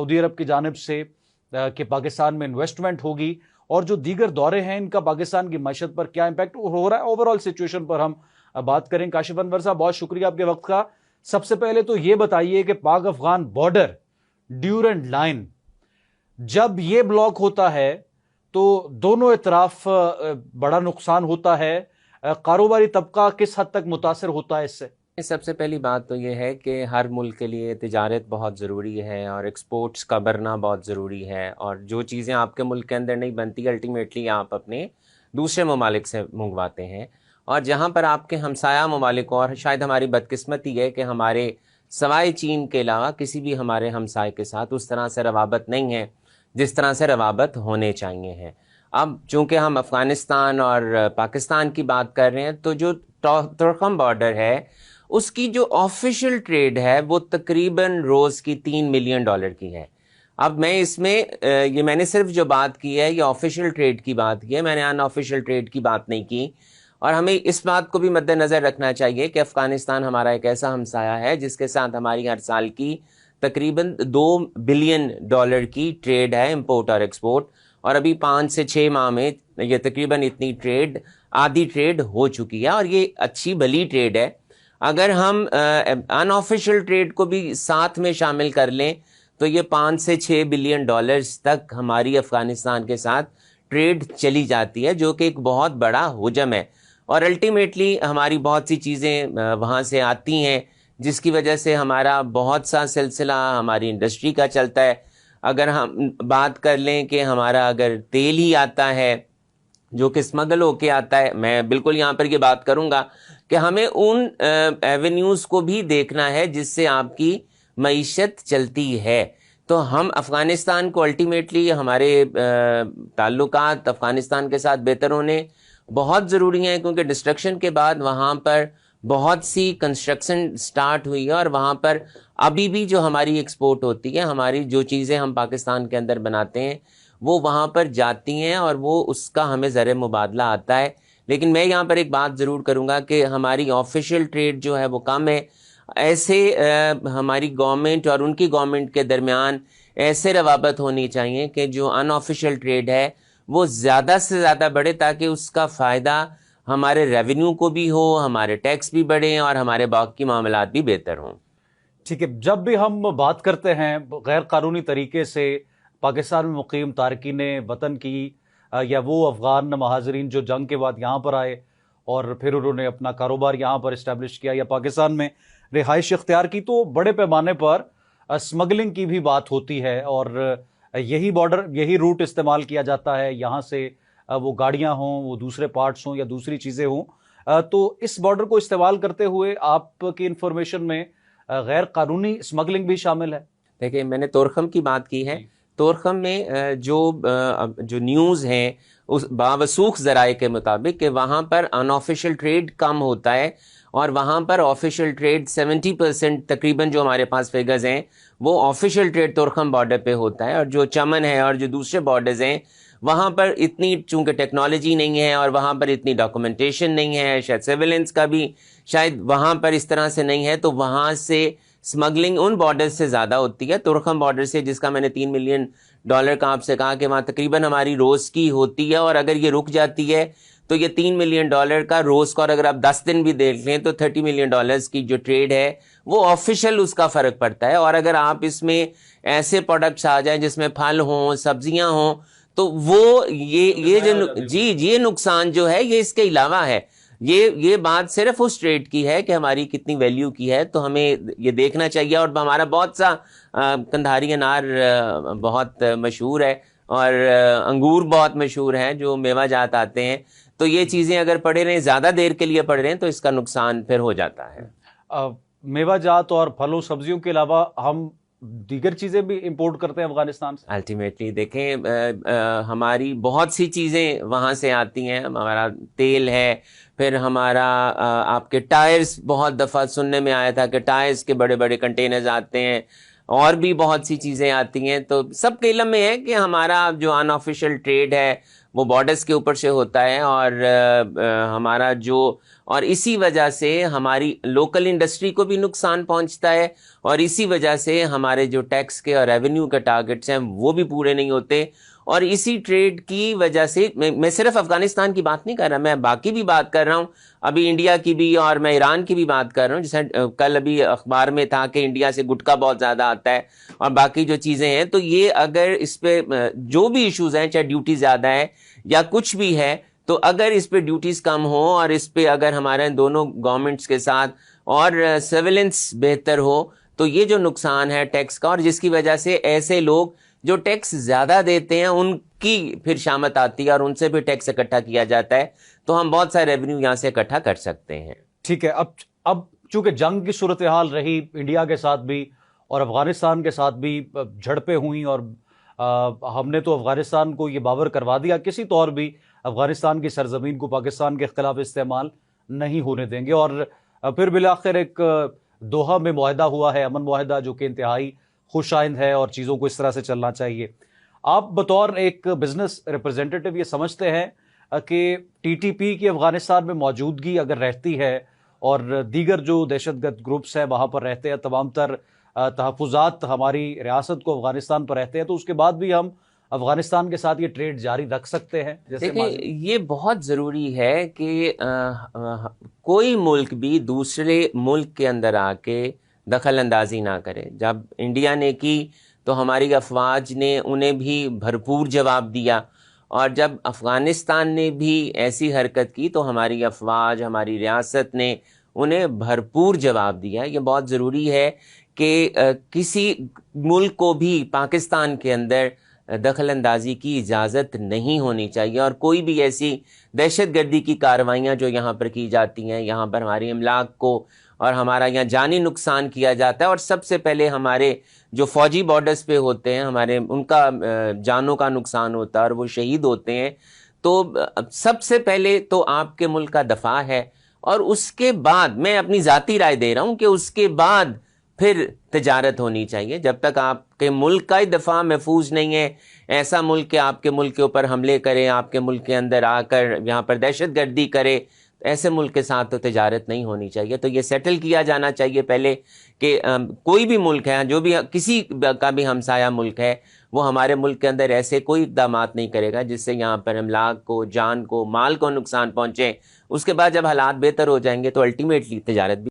Saudi अरब की जानिब से कि पाकिस्तान में इन्वेस्टमेंट होगी और जो दीगर दौरे हैं इनका पाकिस्तान की मैशत पर क्या इंपैक्ट हो रहा है, ओवरऑल सिचुएशन पर हम बात करें। काशिफ अनवर साहब, बहुत शुक्रिया आपके वक्त का। सबसे पहले तो ये बताइए कि पाक अफगान बॉर्डर ड्यूरेंट लाइन जब ये ब्लॉक होता है तो दोनों इतराफ बड़ा नुकसान होता है, कारोबारी तबका किस हद तक मुतासर होता है इससे? सबसे पहली बात तो ये है कि हर मुल्क के लिए तिजारत बहुत ज़रूरी है और एक्सपोर्ट्स का बढ़ना बहुत ज़रूरी है, और जो चीज़ें आपके मुल्क के अंदर नहीं बनती अल्टीमेटली आप अपने दूसरे ममालिक से मंगवाते हैं। और जहाँ पर आपके हमसाया ममालिक, और शायद हमारी बदकिस्मती है कि हमारे सवाए चीन के अलावा किसी भी हमारे हमसाए के साथ उस तरह से रवाबत नहीं है जिस तरह से रवाबत होने चाहिए हैं। अब चूँकि हम अफ़गानिस्तान और पाकिस्तान की बात कर रहे हैं, तो जो तुर्कम बॉर्डर है उसकी जो ऑफिशियल ट्रेड है वो तकरीबन रोज़ की $3 मिलियन की है। अब मैं इसमें ये मैंने सिर्फ जो बात की है ये ऑफिशियल ट्रेड की बात की है, मैंने अनऑफिशियल ट्रेड की बात नहीं की। और हमें इस बात को भी मद्देनज़र रखना चाहिए कि अफ़गानिस्तान हमारा एक ऐसा हमसाया है जिसके साथ हमारी हर साल की तकरीबन $2 बिलियन की ट्रेड है, इंपोर्ट और एक्सपोर्ट, और अभी 5 से 6 माह में ये तकरीबन इतनी ट्रेड, आधी ट्रेड हो चुकी है, और ये अच्छी भली ट्रेड है। अगर हम अनऑफिशियल ट्रेड को भी साथ में शामिल कर लें तो ये 5 से 6 बिलियन डॉलर्स तक हमारी अफ़गानिस्तान के साथ ट्रेड चली जाती है, जो कि एक बहुत बड़ा हुजम है। और अल्टीमेटली हमारी बहुत सी चीज़ें वहाँ से आती हैं जिसकी वजह से हमारा बहुत सा सिलसिला हमारी इंडस्ट्री का चलता है। अगर हम बात कर लें कि हमारा अगर तेल ही आता है जो कि स्मगल होके आता है, मैं बिल्कुल यहाँ पर ये बात करूँगा कि हमें उन एवेन्यूज़ को भी देखना है जिससे आपकी मईशत चलती है। तो हम अफ़गानिस्तान को अल्टीमेटली हमारे ताल्लुकात अफ़गानिस्तान के साथ बेहतर होने बहुत ज़रूरी हैं, क्योंकि डिस्ट्रक्शन के बाद वहाँ पर बहुत सी कंस्ट्रक्शन स्टार्ट हुई है और वहाँ पर अभी भी जो हमारी एक्सपोर्ट होती है, हमारी जो चीज़ें हम पाकिस्तान के अंदर बनाते हैं वो वहाँ पर जाती हैं और वो उसका हमें ज़र मुबादला आता है। लेकिन मैं यहाँ पर एक बात ज़रूर करूँगा कि हमारी ऑफिशियल ट्रेड जो है वो कम है। ऐसे हमारी गवर्नमेंट और उनकी गवर्नमेंट के दरमियान ऐसे रवाबत होनी चाहिए कि जो अनऑफिशियल ट्रेड है वो ज़्यादा से ज़्यादा बढ़े, ताकि उसका फ़ायदा हमारे रेवेन्यू को भी हो, हमारे टैक्स भी बढ़ें और हमारे बाकी मामलात भी बेहतर हों। ठीक है, जब भी हम बात करते हैं गैर कानूनी तरीके से पाकिस्तान में मुकीम तारकीन वतन की या वो अफ़गान महाजरीन जो जंग के बाद यहाँ पर आए और फिर उन्होंने अपना कारोबार यहाँ पर इस्टेब्लिश किया या पाकिस्तान में रिहाइश इख्तियार की, तो बड़े पैमाने पर स्मगलिंग की भी बात होती है और यही रूट इस्तेमाल किया जाता है। यहाँ से वो गाड़ियाँ हों, वो दूसरे पार्ट्स हों या दूसरी चीज़ें हों, तो इस बॉर्डर को इस्तेमाल करते हुए आपकी इंफॉर्मेशन में गैर कानूनी स्मगलिंग भी शामिल है? देखिए, मैंने तोरखम की बात की है। तोरखम में जो न्यूज़ हैं उस बावसूख ज़राए के मुताबिक कि वहाँ पर अनऑफिशियल ट्रेड कम होता है और वहाँ पर ऑफिशियल ट्रेड 70% तकरीबन जो हमारे पास फिगर्स हैं वो ऑफिशियल ट्रेड तोरखम बॉर्डर पे होता है। और जो चमन है और जो दूसरे बॉर्डर्स हैं वहाँ पर इतनी चूँकि टेक्नोलॉजी नहीं है और वहाँ पर इतनी डॉक्यूमेंटेशन नहीं है, शायद सर्विलेंस का भी शायद वहाँ पर इस तरह से नहीं है, तो वहाँ से स्मगलिंग उन बॉर्डर से ज़्यादा होती है। तुर्कम बॉर्डर से, जिसका मैंने $3 मिलियन का आपसे कहा कि वहाँ तकरीबन हमारी रोज़ की होती है, और अगर ये रुक जाती है तो ये $3 मिलियन का रोज़ का, और अगर आप 10 दिन भी देख लें तो $30 मिलियन की जो ट्रेड है वो ऑफिशियल उसका फ़र्क पड़ता है। और अगर आप इसमें ऐसे प्रोडक्ट्स आ जाएं जिसमें फल हों, सब्जियां हों, तो वो ये नुकसान जो है ये इसके अलावा है। ये बात सिर्फ उस ट्रेड की है कि हमारी कितनी वैल्यू की है, तो हमें ये देखना चाहिए। और हमारा बहुत सा कंधारी अनार बहुत मशहूर है और अंगूर बहुत मशहूर हैं जो मेवा जात आते हैं, तो ये चीज़ें अगर पड़े रहें, ज़्यादा देर के लिए पड़े रहें, तो इसका नुकसान फिर हो जाता है। मेवा जात और फलों सब्जियों के अलावा हम दीगर चीज़ें भी इंपोर्ट करते हैं अफगानिस्तान से। अल्टीमेटली देखें, हमारी बहुत सी चीज़ें वहाँ से आती हैं। हमारा तेल है, फिर हमारा आपके टायर्स, बहुत दफ़ा सुनने में आया था कि टायर्स के बड़े बड़े कंटेनर्स आते हैं, और भी बहुत सी चीज़ें आती हैं। तो सबके इल्म में है कि हमारा जो अनऑफिशियल ट्रेड है वो बॉर्डर्स के ऊपर से होता है, और हमारा जो اور اسی وجہ سے ہماری لوکل انڈسٹری کو بھی نقصان پہنچتا ہے, اور اسی وجہ سے ہمارے جو ٹیکس کے اور ریونیو کے ٹارگٹس ہیں وہ بھی پورے نہیں ہوتے. اور اسی ٹریڈ کی وجہ سے میں صرف افغانستان کی بات نہیں کر رہا, میں باقی بھی بات کر رہا ہوں, ابھی انڈیا کی بھی اور میں ایران کی بھی بات کر رہا ہوں. جیسے کل ابھی اخبار میں تھا کہ انڈیا سے گٹکا بہت زیادہ آتا ہے اور باقی جو چیزیں ہیں, تو یہ اگر اس پہ جو بھی ایشوز ہیں, چاہے ڈیوٹی زیادہ ہے یا کچھ بھی ہے, تو اگر اس پہ ڈیوٹیز کم ہو اور اس پہ اگر ہمارے دونوں گورنمنٹس کے ساتھ اور سرویلنس بہتر ہو, تو یہ جو نقصان ہے ٹیکس کا, اور جس کی وجہ سے ایسے لوگ جو ٹیکس زیادہ دیتے ہیں ان کی پھر شامت آتی ہے اور ان سے بھی ٹیکس اکٹھا کیا جاتا ہے, تو ہم بہت سارے ریونیو یہاں سے اکٹھا کر سکتے ہیں. ٹھیک ہے. اب چونکہ جنگ کی صورتحال رہی, انڈیا کے ساتھ بھی اور افغانستان کے ساتھ بھی جھڑپیں ہوئیں, اور ہم نے تو افغانستان کو یہ باور کروا دیا کسی طور بھی افغانستان کی سرزمین کو پاکستان کے خلاف استعمال نہیں ہونے دیں گے, اور پھر بالآخر ایک دوحہ میں معاہدہ ہوا ہے, امن معاہدہ, جو کہ انتہائی خوش آئند ہے اور چیزوں کو اس طرح سے چلنا چاہیے. آپ بطور ایک بزنس ریپرزینٹیٹو یہ سمجھتے ہیں کہ ٹی ٹی پی کی افغانستان میں موجودگی اگر رہتی ہے اور دیگر جو دہشت گرد گروپس ہیں وہاں پر رہتے ہیں, تمام تر تحفظات ہماری ریاست کو افغانستان پر رہتے ہیں, تو اس کے بعد بھی ہم افغانستان کے ساتھ یہ ٹریڈ جاری رکھ سکتے ہیں؟ دیکھیں, یہ بہت ضروری ہے کہ کوئی ملک بھی دوسرے ملک کے اندر آ کے دخل اندازی نہ کرے. جب انڈیا نے کی تو ہماری افواج نے انہیں بھی بھرپور جواب دیا, اور جب افغانستان نے بھی ایسی حرکت کی تو ہماری افواج, ہماری ریاست نے انہیں بھرپور جواب دیا. یہ بہت ضروری ہے کہ کسی ملک کو بھی پاکستان کے اندر دخل اندازی کی اجازت نہیں ہونی چاہیے, اور کوئی بھی ایسی دہشت گردی کی کارروائیاں جو یہاں پر کی جاتی ہیں, یہاں پر ہماری املاک کو اور ہمارا یہاں جانی نقصان کیا جاتا ہے, اور سب سے پہلے ہمارے جو فوجی بارڈرز پہ ہوتے ہیں ہمارے, ان کا جانوں کا نقصان ہوتا ہے اور وہ شہید ہوتے ہیں. تو سب سے پہلے تو آپ کے ملک کا دفاع ہے, اور اس کے بعد میں اپنی ذاتی رائے دے رہا ہوں کہ اس کے بعد پھر تجارت ہونی چاہیے. جب تک آپ کے ملک کا ہی دفاع محفوظ نہیں ہے, ایسا ملک کہ آپ کے ملک کے اوپر حملے کرے, آپ کے ملک کے اندر آ کر یہاں پر دہشت گردی کرے, ایسے ملک کے ساتھ تو تجارت نہیں ہونی چاہیے. تو یہ سیٹل کیا جانا چاہیے پہلے کہ کوئی بھی ملک ہے, جو بھی کسی کا بھی ہمسایہ ملک ہے, وہ ہمارے ملک کے اندر ایسے کوئی اقدامات نہیں کرے گا جس سے یہاں پر املاک کو, جان کو, مال کو نقصان پہنچے. اس کے بعد جب حالات بہتر ہو جائیں گے تو الٹیمیٹلی تجارت بھی